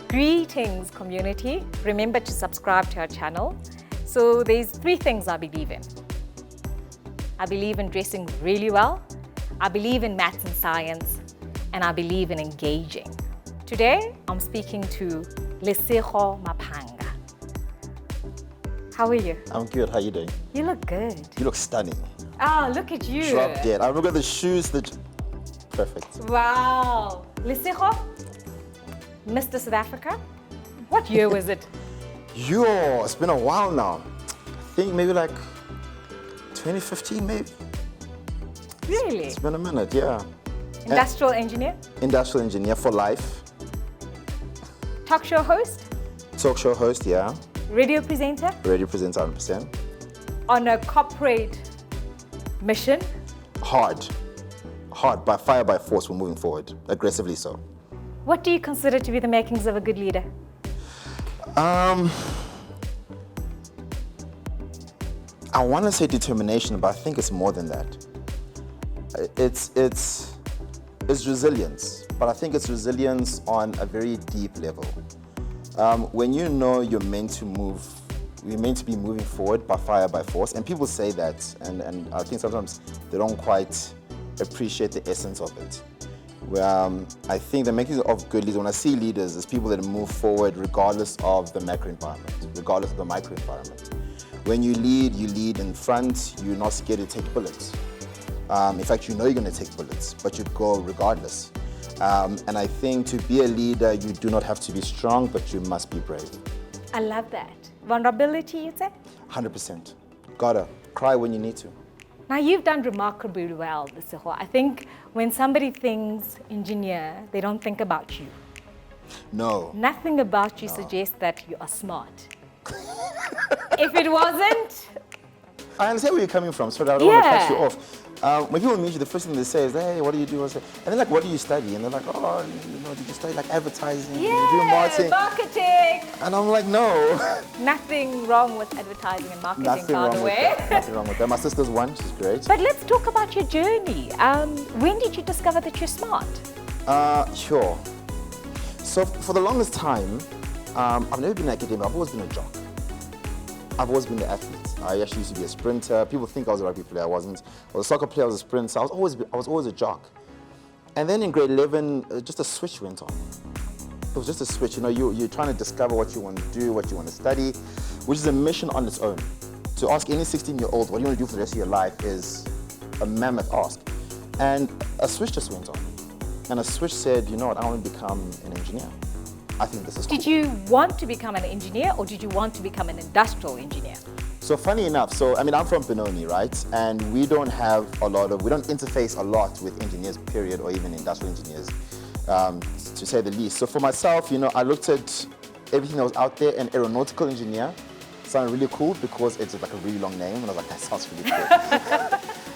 Greetings, community. Remember to subscribe to our channel. So there's 3 things I believe in. I believe in dressing really well, I believe in maths and science, and I believe in engaging. Today, I'm speaking to Lesego Maphanga. How are you? I'm good. How are you doing? You look good. You look stunning. Oh, look at you. Drop dead. I look at the shoes. Perfect. Wow. Lesego, Mr. South Africa. What year was it? Yo, it's been a while now. I think maybe like 2015, maybe. Really? It's been a minute, yeah. Industrial engineer? Industrial engineer for life. Talk show host? Talk show host, yeah. Radio presenter? Radio presenter, 100%. On a corporate mission? Hard, by fire, by force, we're moving forward, aggressively so. What do you consider to be the makings of a good leader? I want to say determination, but I think it's more than that. It's resilience, but I think it's resilience on a very deep level. When you know you're meant to be moving forward by fire, by force, and people say that, and I think sometimes they don't quite appreciate the essence of it. I think the makings of good leaders, when I see leaders, is people that move forward regardless of the macro environment, regardless of the micro environment. When you lead in front, you're not scared to take bullets. In fact, you know you're going to take bullets, but you go regardless. And I think to be a leader, you do not have to be strong, but you must be brave. I love that. Vulnerability, you'd say? 100%. Gotta cry when you need to. Now, you've done remarkably well, Lesego. I think when somebody thinks engineer, they don't think about you. No. Nothing about you suggests that you are smart. If it wasn't... I understand where you're coming from, so I don't want to cut you Yeah. off. When people meet you, the first thing they say is, hey, what do you do? And they're like, what do you study? And they're like, oh, did you study like advertising? Did you do marketing? Marketing. And I'm like, no. Nothing wrong with advertising and marketing, Nothing by wrong the with way. that. Nothing wrong with that. My sister's one, she's great. But let's talk about your journey. When did you discover that you're smart? Sure. So for the longest time, I've never been an academic. I've always been a jock. I've always been the athlete. I actually used to be a sprinter. People think I was a rugby player. I wasn't. I was a soccer player. I was a sprinter. I was always a jock. And then in grade 11, just a switch went on. It was just a switch. You're trying to discover what you want to do, what you want to study, which is a mission on its own. To ask any 16-year-old what do you want to do for the rest of your life is a mammoth ask. And a switch just went on. And a switch said, you know what, I want to become an engineer. I think this is cool. Did you want to become an engineer or did you want to become an industrial engineer? So funny enough, I'm from Benoni, right? And we don't interface a lot with engineers, period, or even industrial engineers, to say the least. So for myself, I looked at everything that was out there, and aeronautical engineer sounded really cool because it's like a really long name, and I was like, that sounds really cool.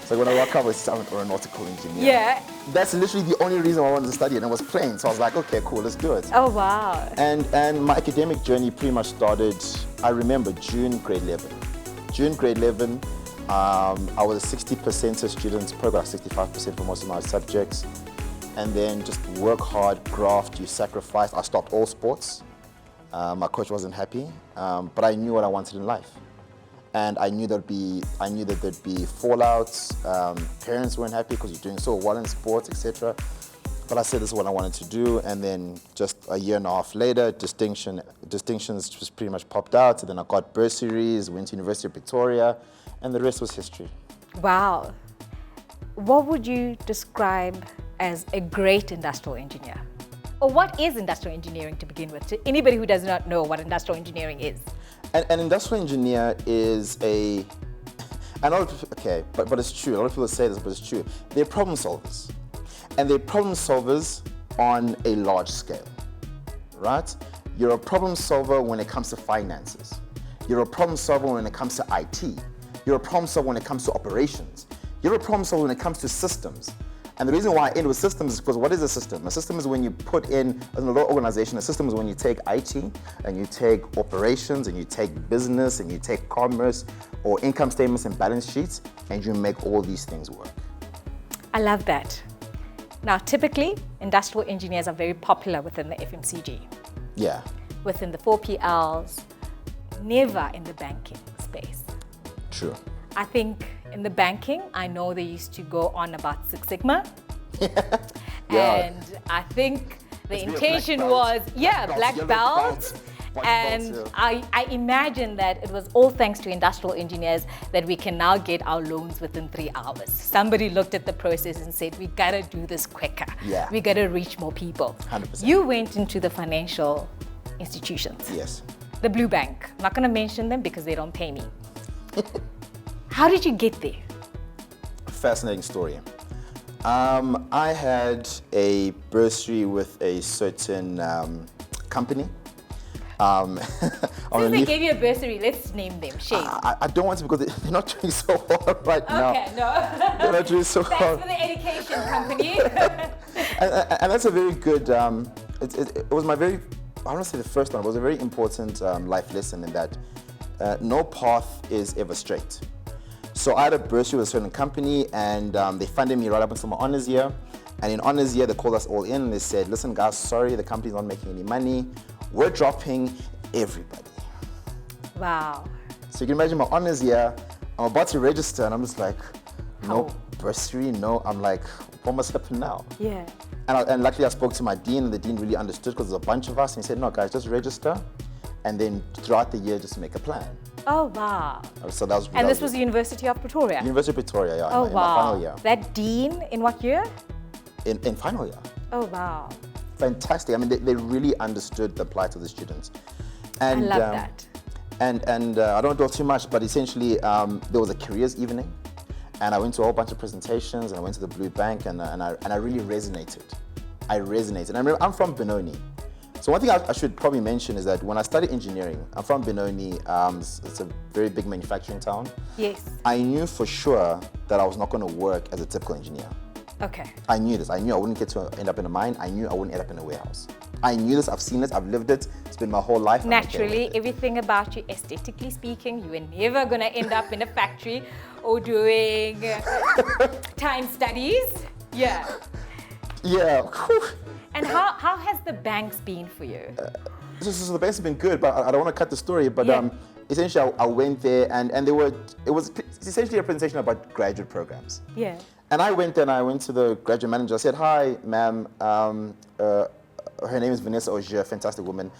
So when I woke up, I was an aeronautical engineer. Yeah. That's literally the only reason I wanted to study it, and it was plain. So I was like, okay, cool, let's do it. Oh, wow. And my academic journey pretty much started, I remember, June grade 11. June grade 11, I was a 60% student, probably about 65% for most of my subjects. And then just work hard, graft, you sacrifice. I stopped all sports. My coach wasn't happy, but I knew what I wanted in life. And I knew that there'd be fallouts. Parents weren't happy because you're doing so well in sports, etc. But I said this is what I wanted to do, and then just a year and a half later, distinctions just pretty much popped out. And then I got bursaries, went to University of Pretoria, and the rest was history. Wow. What would you describe as a great industrial engineer? Or what is industrial engineering to begin with, to anybody who does not know what industrial engineering is? An industrial engineer is but it's true. A lot of people say this, but it's true. They're problem solvers. And they're problem solvers on a large scale, right? You're a problem solver when it comes to finances. You're a problem solver when it comes to IT. You're a problem solver when it comes to operations. You're a problem solver when it comes to systems. And the reason why I end with systems is because what is a system? A system is when you put in a little organization. A system is when you take IT and you take operations and you take business and you take commerce or income statements and balance sheets and you make all these things work. I love that. Now, typically, industrial engineers are very popular within the FMCG, Yeah. within the 4PLs, never in the banking space. True. I think in the banking, I know they used to go on about Six Sigma. Yeah. And I think the It's intention black was, belt, black yellow belt. white And belt, I imagine that it was all thanks to industrial engineers that we can now get our loans within 3 hours. Somebody looked at the process and said, we gotta do this quicker. Yeah. We gotta reach more people. 100%. You went into the financial institutions. Yes. The Blue Bank. I'm not gonna mention them because they don't pay me. How did you get there? Fascinating story. I had a bursary with a certain company. Since they gave you a bursary, let's name them. Shame. I don't want to because they're not doing so well right now. Okay, no. They're not doing so Thanks well. for the education company. And that's a very good, it was my very, I don't want to say the first one, it was a very important life lesson in that no path is ever straight. So I had a bursary with a certain company and they funded me right up until my honors year. And in honors year, they called us all in and they said, listen guys, sorry, the company's not making any money. We're dropping everybody. Wow. So you can imagine my honors year, I'm about to register and I'm just like, no How? bursary, no. I'm like, what must happen now? Yeah. And luckily I spoke to my dean and the dean really understood because there's a bunch of us and he said, no guys, just register and then throughout the year, just make a plan. Oh, wow. So that was. And this was the University of Pretoria? University of Pretoria, yeah, Oh, in my wow. final year. That dean, in what year? In final year. Oh, wow. Fantastic. I mean, they really understood the plight of the students. And, I love that. And I don't dwell too much, but essentially there was a careers evening and I went to a whole bunch of presentations and I went to the Blue Bank and I really resonated. I resonated. And I remember, I'm from Benoni. So one thing I should probably mention is that when I studied engineering, I'm from Benoni, it's a very big manufacturing town. Yes. I knew for sure that I was not going to work as a typical engineer. Okay. I knew this. I knew I wouldn't get to end up in a mine. I knew I wouldn't end up in a warehouse. I knew this. I've seen this. I've lived it. It's been my whole life. Naturally, everything about you, aesthetically speaking, you were never going to end up in a factory or doing time studies. Yeah. Yeah. And how has the banks been for you? So the banks have been good, but I don't want to cut the story. But Yeah. essentially, I went there and it was essentially a presentation about graduate programs. Yeah. And I went there and I went to the graduate manager. I said, hi, ma'am. Her name is Vanessa Ogier, fantastic woman.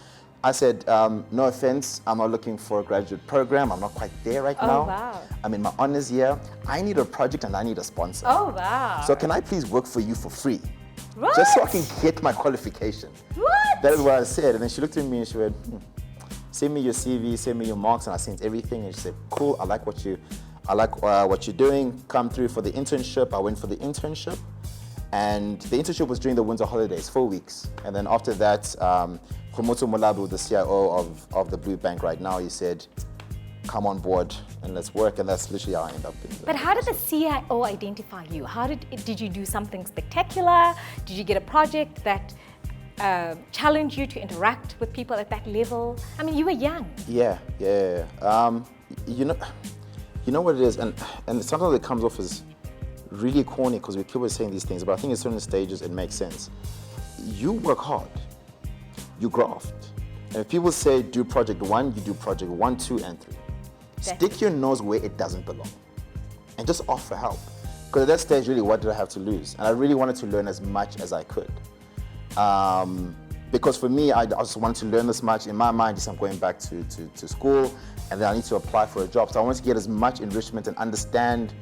I said, no offense, I'm not looking for a graduate program. I'm not quite there right now. Oh, wow. I'm in my honors year. I need a project and I need a sponsor. Oh, wow. So can I please work for you for free? What? Just so I can get my qualification. What? That is what I said. And then she looked at me and she went, send me your CV, send me your marks. And I sent everything. And she said, cool, I like what you're doing. Come through for the internship. I went for the internship. And the internship was during the winter holidays, 4 weeks. And then after that, Khomoto Molabu, the CIO of the Blue Bank right now, he said, come on board and let's work. And that's literally how I ended up in the But how did the CIO identify you? Did you do something spectacular? Did you get a project that challenged you to interact with people at that level? I mean, you were young. Yeah. You know what it is, and sometimes it comes off as really corny because we keep saying these things, but I think at certain stages it makes sense. You work hard, you graft. And if people say do project 1, you do project 1, 2, and 3. Stick your nose where it doesn't belong and just offer help. Because at that stage, really, what did I have to lose? And I really wanted to learn as much as I could. Because for me, I just wanted to learn this much. In my mind, I'm going back to school and then I need to apply for a job. So I wanted to get as much enrichment and understand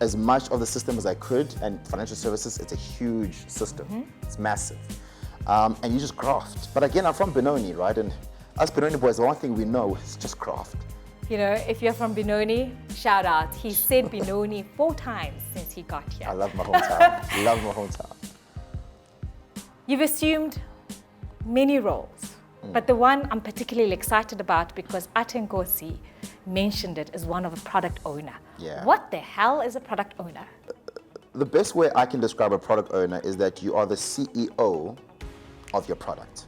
as much of the system as I could. And financial services, it's a huge system. Mm-hmm. It's massive. And you just craft. But again, I'm from Benoni, right? And us Benoni boys, the one thing we know is just craft. You know, if you're from Benoni, shout out. He said Benoni 4 times since he got here. I love my hometown. Love my hometown. You've assumed many roles, but the one I'm particularly excited about because Ate Nkosi mentioned it as one of a product owner. Yeah. What the hell is a product owner? The best way I can describe a product owner is that you are the CEO of your product.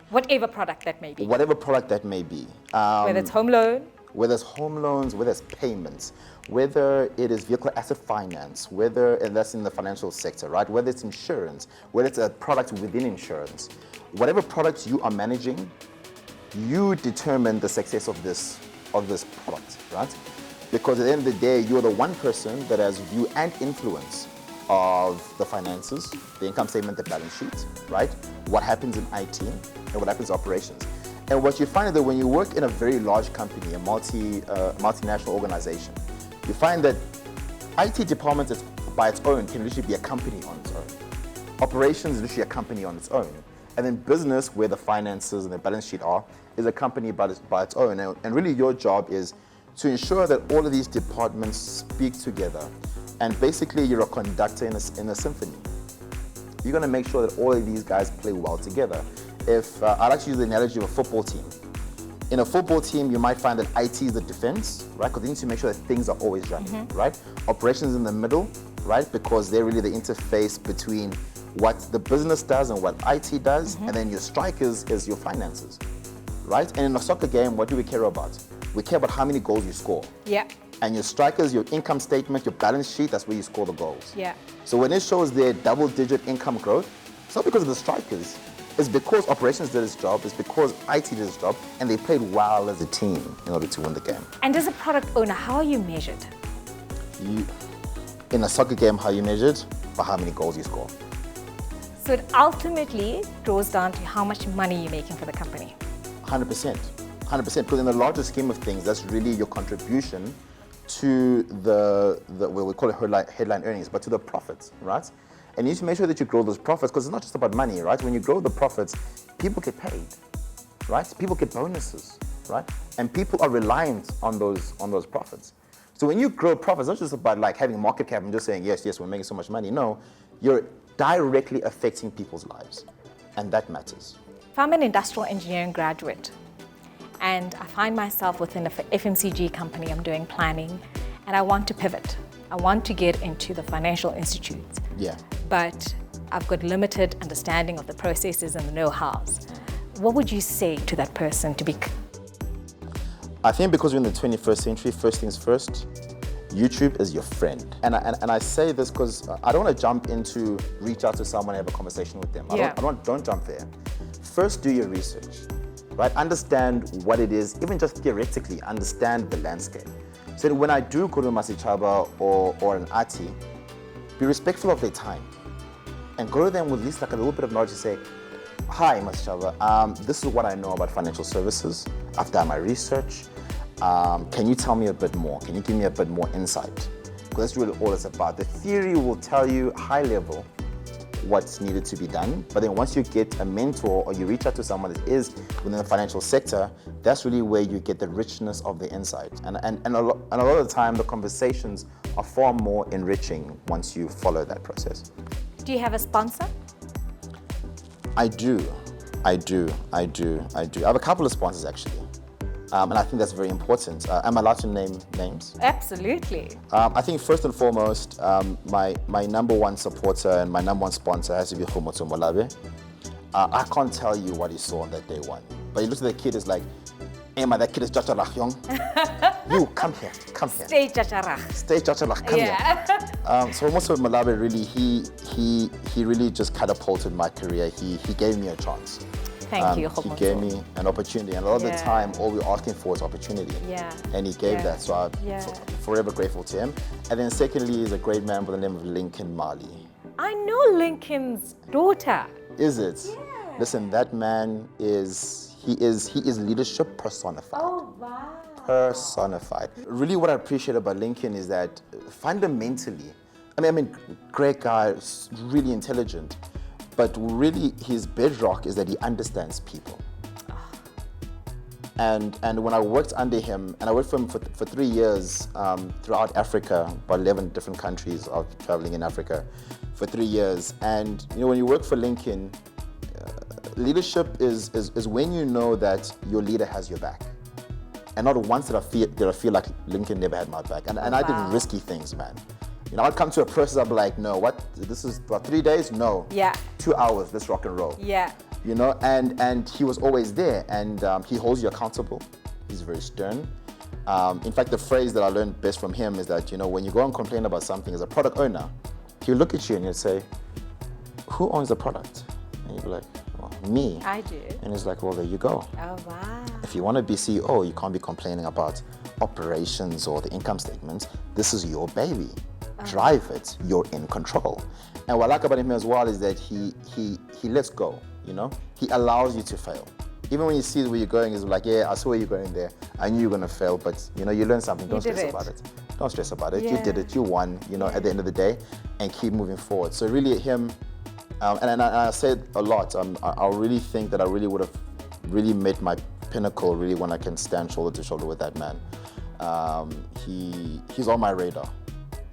Whatever product that may be. Whatever product that may be. Whether it's home loan, whether it's home loans, whether it's payments, whether it is vehicle asset finance, and that's in the financial sector, right? Whether it's insurance, whether it's a product within insurance, whatever products you are managing, you determine the success of this product, right? Because at the end of the day, you're the one person that has view and influence of the finances, the income statement, the balance sheet, right? What happens in IT and what happens in operations. And what you find is that when you work in a very large company, a multinational organization, you find that IT department is, by its own can literally be a company on its own. Operations is literally a company on its own. And then business, where the finances and the balance sheet are, is a company by its own. And really your job is to ensure that all of these departments speak together. And basically you're a conductor in a symphony. You're gonna make sure that all of these guys play well together. If I'd like to use the analogy of a football team. In a football team, you might find that IT is the defense, right? Because they need to make sure that things are always running, right? Operations in the middle, right? Because they're really the interface between what the business does and what IT does, and then your strikers is your finances, right? And in a soccer game, what do we care about? We care about how many goals you score. Yeah. And your strikers, your income statement, your balance sheet, that's where you score the goals. Yeah. So when it shows their double-digit income growth, it's not because of the strikers. It's because operations did its job, it's because IT did its job, and they played well as a team in order to win the game. And as a product owner, how are you measured? In a soccer game, how you measured? By how many goals you score. So it ultimately draws down to how much money you're making for the company. 100%. 100%, because in the larger scheme of things, that's really your contribution to the what we call it headline earnings, but to the profits, right? And you need to make sure that you grow those profits, because it's not just about money, right? When you grow the profits, people get paid, right? People get bonuses, right? And people are reliant on those profits. So when you grow profits, it's not just about like having market cap and just saying, yes, we're making so much money. No, you're directly affecting people's lives, and that matters. If I'm an industrial engineering graduate, and I find myself within a FMCG company, I'm doing planning, and I want to pivot. I want to get into the financial institutes. Yeah. But I've got limited understanding of the processes and the know-hows. What would you say to that person to be? I think because we're in the 21st century, first things first, YouTube is your friend. And I say this because I don't want to jump into reach out to someone and have a conversation with them. Don't jump there. First, do your research, right? Understand what it is, even just theoretically, understand the landscape. So that when I do go to Masichaba or an Ati, be respectful of their time and go to them with at least like a little bit of knowledge and say, hi, Masichaba, this is what I know about financial services. I've done my research. Can you tell me a bit more? Can you give me a bit more insight? Because that's really all it's about. The theory will tell you high level what's needed to be done, but then once you get a mentor or you reach out to someone that is within the financial sector, that's really where you get the richness of the insight. And a lot of the time, the conversations are far more enriching once you follow that process. Do you have a sponsor? I do. I have a couple of sponsors actually. And I think that's very important. Am I allowed to name names? Absolutely. I think first and foremost, my number one supporter and my number one sponsor has to be Khomotso Molabe. I can't tell you what he saw on that day one, but he looks at the kid, is like, Emma, that kid is Chacharach young. You, come here. Stay Chacharach. Come here. So Khomotso Molabe really, he really just catapulted my career. He gave me a chance. Thank you, He gave me an opportunity, and a lot of the time, all we're asking for is opportunity. Yeah. And he gave that, so I'm forever grateful to him. And then secondly, he's a great man by the name of Lincoln Mali. I know Lincoln's daughter. Is it? Yeah. Listen, that man is leadership personified. Oh, wow. Personified. Really what I appreciate about Lincoln is that fundamentally, I mean, great guy, really intelligent, but really his bedrock is that he understands people. And when I worked under him, and I worked for him for 3 years throughout Africa, about 11 different countries of traveling in Africa for 3 years. And when you work for Lincoln, leadership is when you know that your leader has your back. And not once did I feel like Lincoln never had my back. And I did risky things, man. I'd come to a process, I'd be like, no, what? This is about 3 days? No. Yeah. 2 hours, let's rock and roll. Yeah. And he was always there, and he holds you accountable. He's very stern. In fact, the phrase that I learned best from him is that, when you go and complain about something as a product owner, he'll look at you and he'll say, who owns the product? And you'll be like, well, me. I do. And he's like, well, there you go. Oh, wow. If you want to be CEO, you can't be complaining about operations or the income statements. This is your baby. Drive it. You're in control. And what I like about him as well is that he lets go, He allows you to fail. Even when you see where you're going, he's like, yeah, I saw where you're going there. I knew you were going to fail, but, you learn something. Don't stress about it. Don't stress about it. You did it. You won, at the end of the day, and keep moving forward. So really him, and I said a lot, I really think that I really would have really made my pinnacle really when I can stand shoulder to shoulder with that man. He's on my radar.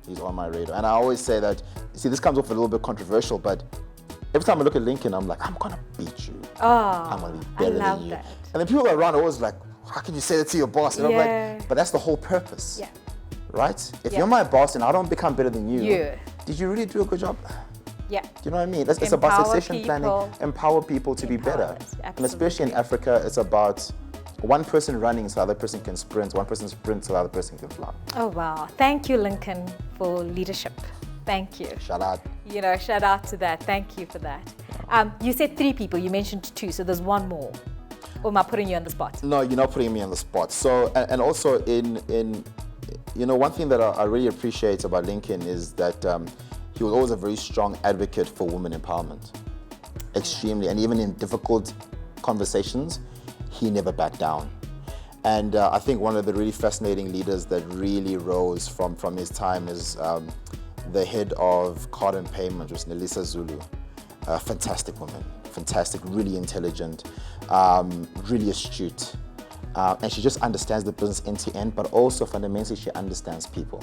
He's on my radar. And I always say that, see, this comes off a little bit controversial, but every time I look at Lincoln, I'm like, I'm going to beat you. Oh, I'm going to be better than you. That. And then people around are always like, how can you say that to your boss? And I'm like, but that's the whole purpose. Yeah. Right? If you're my boss and I don't become better than you, did you really do a good job? Yeah. Do you know what I mean? It's about succession planning, empower people to be better. And especially in Africa, it's about one person running so the other person can sprint, one person sprints so the other person can fly. Oh, wow. Thank you, Lincoln, for leadership. Thank you. Shout out. Shout out to that. Thank you for that. You said 3 people, you mentioned 2, so there's one more. Or am I putting you on the spot? No, you're not putting me on the spot. So, and also one thing that I really appreciate about Lincoln is that he was always a very strong advocate for women empowerment. Extremely. And even in difficult conversations, he never backed down. And I think one of the really fascinating leaders that really rose from his time is the head of card and payment, which was Nelisa Zulu. Fantastic woman, fantastic, really intelligent, really astute. And she just understands the business end to end, but also fundamentally she understands people.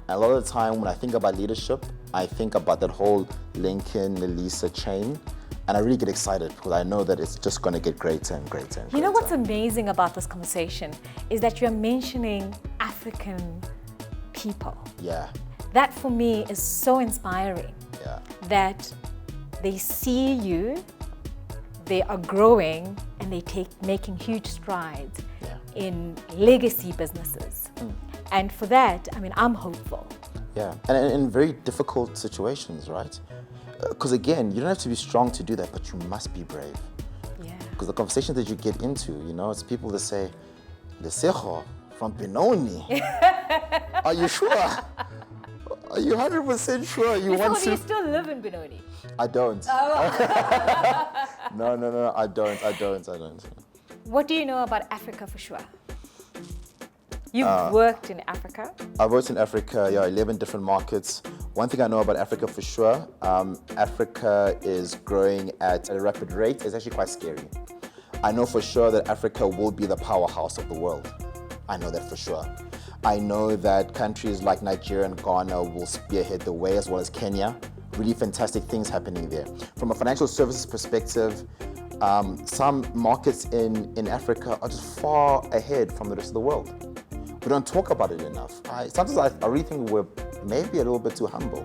A lot of the time when I think about leadership, I think about that whole Lincoln, Nelisa chain, and I really get excited because I know that it's just going to get greater and greater and greater. You know what's amazing about this conversation is that you're mentioning African people. Yeah. That for me is so inspiring. Yeah. That they see you, they are growing, and making huge strides in legacy businesses. And for that, I'm hopeful. Yeah, and in very difficult situations, right? Because again, you don't have to be strong to do that, but you must be brave. Yeah. Because the conversations that you get into, it's people that say, Lesego from Benoni. Are you sure? Are you 100% sure you want to? Do you still live in Benoni? I don't. Oh. No, I don't. What do you know about Africa for sure? You've worked in Africa? I've worked in Africa, 11 different markets. One thing I know about Africa for sure, Africa is growing at a rapid rate. It's actually quite scary. I know for sure that Africa will be the powerhouse of the world. I know that for sure. I know that countries like Nigeria and Ghana will spearhead the way, as well as Kenya. Really fantastic things happening there. From a financial services perspective, some markets in Africa are just far ahead from the rest of the world. We don't talk about it enough. Sometimes I really think we're maybe a little bit too humble,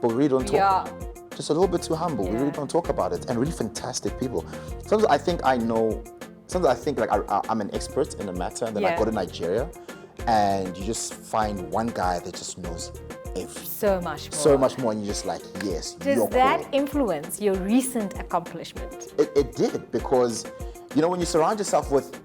but we really don't talk. Just a little bit too humble. We really don't talk about it. And really fantastic people. Sometimes I think like I'm an expert in a matter, and then I go to Nigeria, and you just find one guy that just knows everything. So much more, and you're just like, yes, Does that influence your recent accomplishment? It did, because when you surround yourself with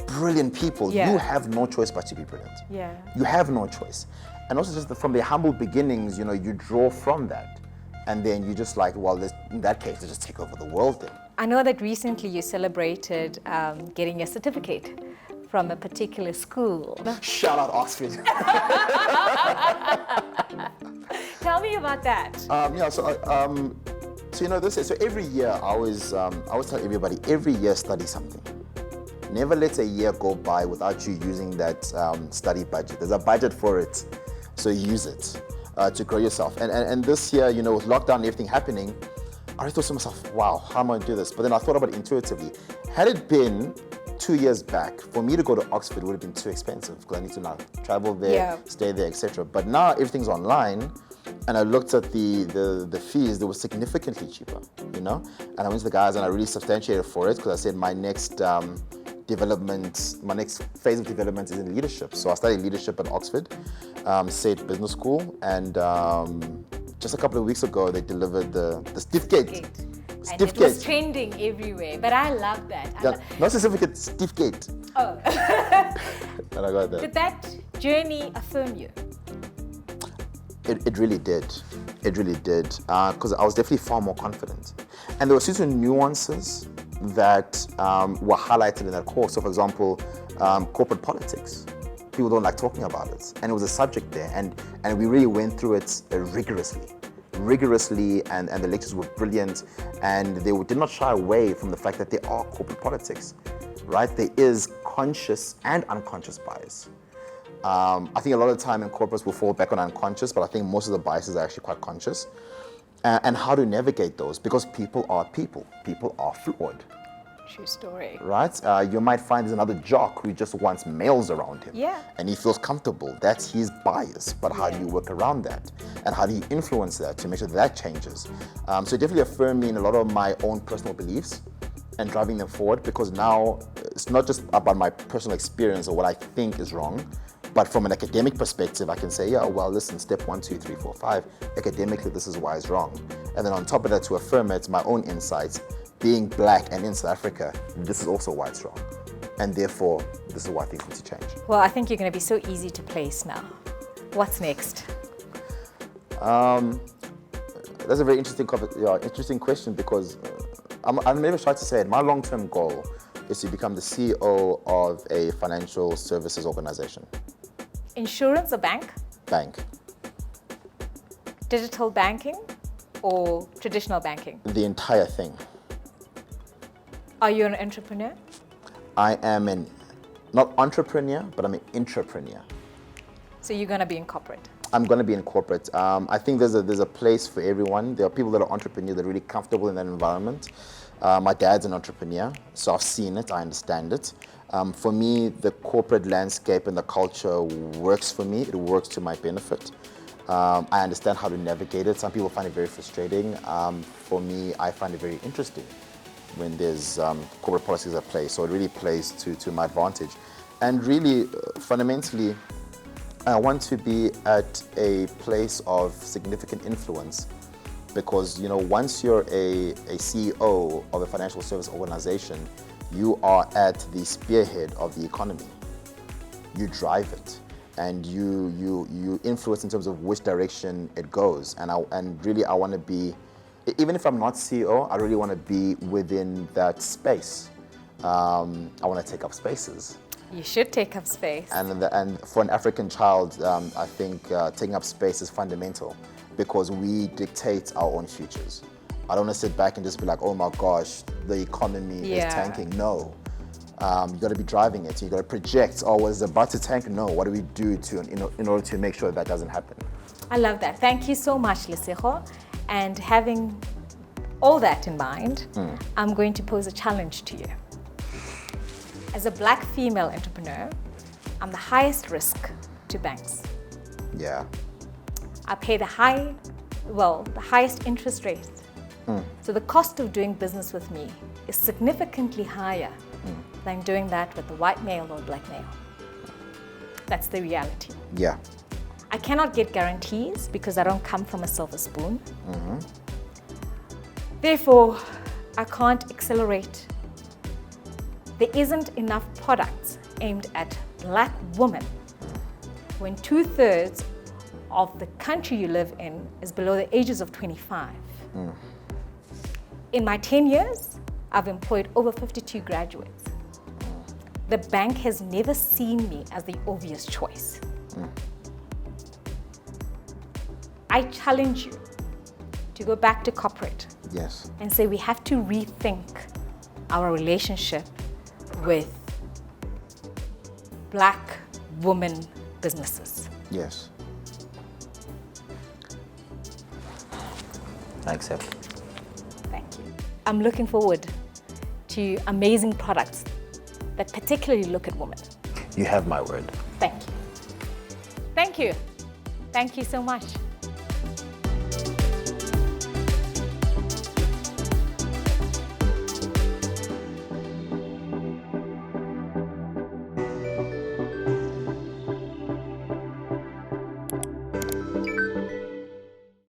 brilliant people, you have no choice but to be brilliant. Yeah. You have no choice. And also just from the humble beginnings, you draw from that. And then you just like, well, in that case, they just take over the world then. I know that recently you celebrated getting a certificate from a particular school. Shout out Oxford. Tell me about that. So every year I always tell everybody, every year study something. Never let a year go by without you using that study budget. There's a budget for it, so use it to grow yourself. And this year, with lockdown and everything happening, I thought to myself, wow, how am I going to do this? But then I thought about it intuitively. Had it been 2 years back, for me to go to Oxford would have been too expensive because I need to now travel there, stay there, etc. But now everything's online, and I looked at the fees, they were significantly cheaper, And I went to the guys and I really substantiated for it because I said my next development, my next phase of development is in leadership. So I studied leadership at Oxford, State Business School, and just a couple of weeks ago they delivered the certificate. And it was trending everywhere, but I love that. Not certificate, certificate. Oh. And I got that. Did that journey affirm you? It really did. It really did. Because I was definitely far more confident. And there were certain nuances that were highlighted in that course. So, for example, corporate politics. People don't like talking about it. And it was a subject there. And we really went through it rigorously, and the lectures were brilliant. And they did not shy away from the fact that there are corporate politics, right? There is conscious and unconscious bias. I think a lot of the time in corporates we'll fall back on unconscious, but I think most of the biases are actually quite conscious. And how to navigate those, because people are people. People are flawed. True story. Right? You might find there's another jock who just wants males around him. Yeah. And he feels comfortable. That's his bias. But how do you work around that? And how do you influence that to make sure that changes? So it definitely affirmed me in a lot of my own personal beliefs and driving them forward, because now it's not just about my personal experience or what I think is wrong, but from an academic perspective, I can say, yeah, well, listen, step 1, 2, 3, 4, 5, academically, this is why it's wrong. And then on top of that, to affirm it, my own insights, being black and in South Africa, this is also why it's wrong. And therefore, this is why things need to change. Well, I think you're going to be so easy to place now. What's next? That's a very interesting question, because I'm never shy to say it. My long-term goal is to become the CEO of a financial services organization. Insurance or bank? Bank. Digital banking or traditional banking? The entire thing. Are you an entrepreneur? I am not entrepreneur, but I'm an intrapreneur. So you're going to be in corporate? I'm going to be in corporate. I think there's a place for everyone. There are people that are entrepreneurs that are really comfortable in that environment. My dad's an entrepreneur, so I've seen it, I understand it. For me, the corporate landscape and the culture works for me. It works to my benefit. I understand how to navigate it. Some people find it very frustrating. For me, I find it very interesting when there's corporate policies at play. So it really plays to my advantage. And really, fundamentally, I want to be at a place of significant influence, because once you're a CEO of a financial service organization, you are at the spearhead of the economy. You drive it, and you influence in terms of which direction it goes. And really, I want to be, even if I'm not CEO, I really want to be within that space. I want to take up spaces. You should take up space. And for an African child, I think taking up space is fundamental, because we dictate our own futures. I don't want to sit back and just be like, oh my gosh, the economy is tanking. No. You got to be driving it. You got to project, oh, is it about to tank? No. What do we do in order to make sure that doesn't happen? I love that. Thank you so much, Lesego. And having all that in mind, I'm going to pose a challenge to you. As a black female entrepreneur, I'm the highest risk to banks. Yeah. I pay the highest interest rates. So the cost of doing business with me is significantly higher than doing that with a white male or black male. That's the reality. Yeah. I cannot get guarantees because I don't come from a silver spoon. Therefore, I can't accelerate. There isn't enough products aimed at black women when 2/3 of the country you live in is below the ages of 25. In my 10 years, I've employed over 52 graduates. The bank has never seen me as the obvious choice. I challenge you to go back to corporate. Yes. And say we have to rethink our relationship with black women businesses. Yes. I accept. Thank you. I'm looking forward to amazing products that particularly look at women. You have my word. Thank you. Thank you. Thank you so much.